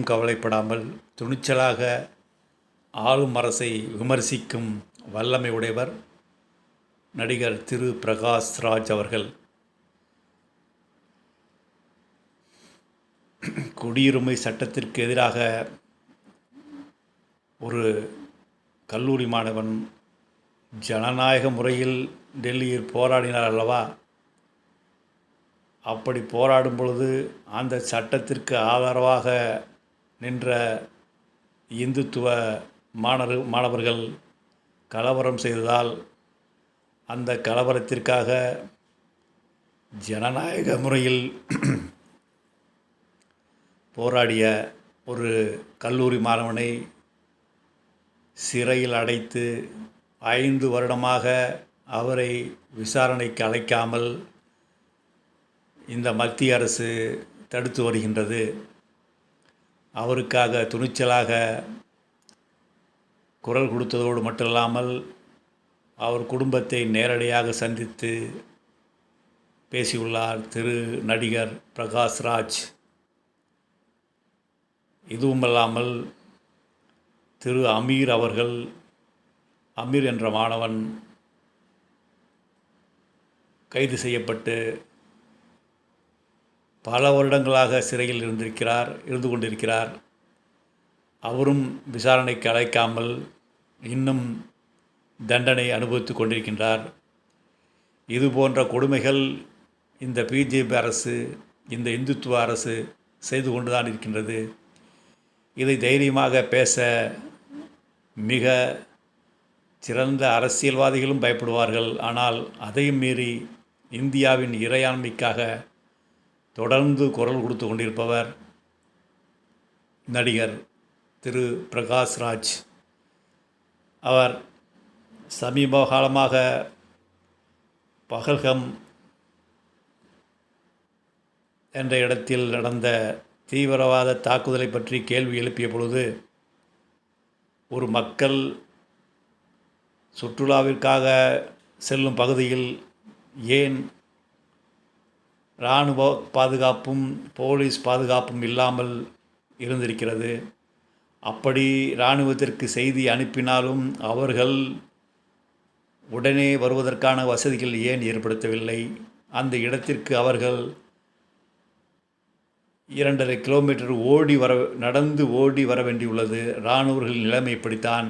கவலைப்படாமல் துணிச்சலாக ஆளும் அரசை விமர்சிக்கும் வல்லமை உடையவர் நடிகர் திரு பிரகாஷ் ராஜ் அவர்கள். குடியுரிமை சட்டத்திற்கு எதிராக ஒரு கல்லூரி மாணவன் ஜனநாயக முறையில் டெல்லியில் போராடினார் அல்லவா? அப்படி போராடும் பொழுது அந்த சட்டத்திற்கு ஆதரவாக நின்ற இந்துத்துவ மாணவர்கள் கலவரம் செய்ததால் அந்த கலவரத்திற்காக ஜனநாயக முறையில் போராடிய ஒரு கல்லூரி மாணவனை சிறையில் அடைத்து 5 வருடமாக அவரை விசாரணைக்கு அழைக்காமல் இந்த மத்திய அரசு தடுத்து வருகின்றது. அவருக்காக துணிச்சலாக குரல் கொடுத்ததோடு மட்டுமில்லாமல் அவர் குடும்பத்தை நேரடியாக சந்தித்து பேசியுள்ளார் திரு நடிகர் பிரகாஷ் ராஜ். இதுவுமல்லாமல் திரு அமீர் என்ற மாணவன் கைது செய்யப்பட்டு பல வருடங்களாக சிறையில் இருந்து கொண்டிருக்கிறார். அவரும் விசாரணைக்கு அழைக்காமல் இன்னும் தண்டனை அனுபவித்து கொண்டிருக்கின்றார். இது போன்ற கொடுமைகள் இந்த பிஜேபி அரசு, இந்த இந்துத்துவ அரசு செய்து கொண்டுதான் இருக்கின்றது. இதை தைரியமாக பேச மிக சிறந்த அரசியல்வாதிகளும் பயப்படுவார்கள். ஆனால் அதையும் மீறி இந்தியாவின் இறையாண்மைக்காக தொடர்ந்து குரல் கொடுத்து கொண்டிருப்பவர் நடிகர் திரு பிரகாஷ் ராஜ். அவர் சமீப காலமாக பஹல்கம் என்ற இடத்தில் நடந்த தீவிரவாத தாக்குதலை பற்றி கேள்வி எழுப்பிய பொழுது, ஒரு மக்கள் சுற்றுலாவிற்காக செல்லும் பகுதியில் ஏன் இராணுவ பாதுகாப்பும் போலீஸ் பாதுகாப்பும் இல்லாமல் இருந்திருக்கிறது? அப்படி இராணுவத்திற்கு செய்தி அனுப்பினாலும் அவர்கள் உடனே வருவதற்கான வசதிகள் ஏன் ஏற்படுத்தவில்லை? அந்த இடத்திற்கு அவர்கள் 2.5 கிலோமீட்டர் நடந்து ஓடி வர வேண்டியுள்ளது. இராணுவர்களின் நிலைமை இப்படித்தான்.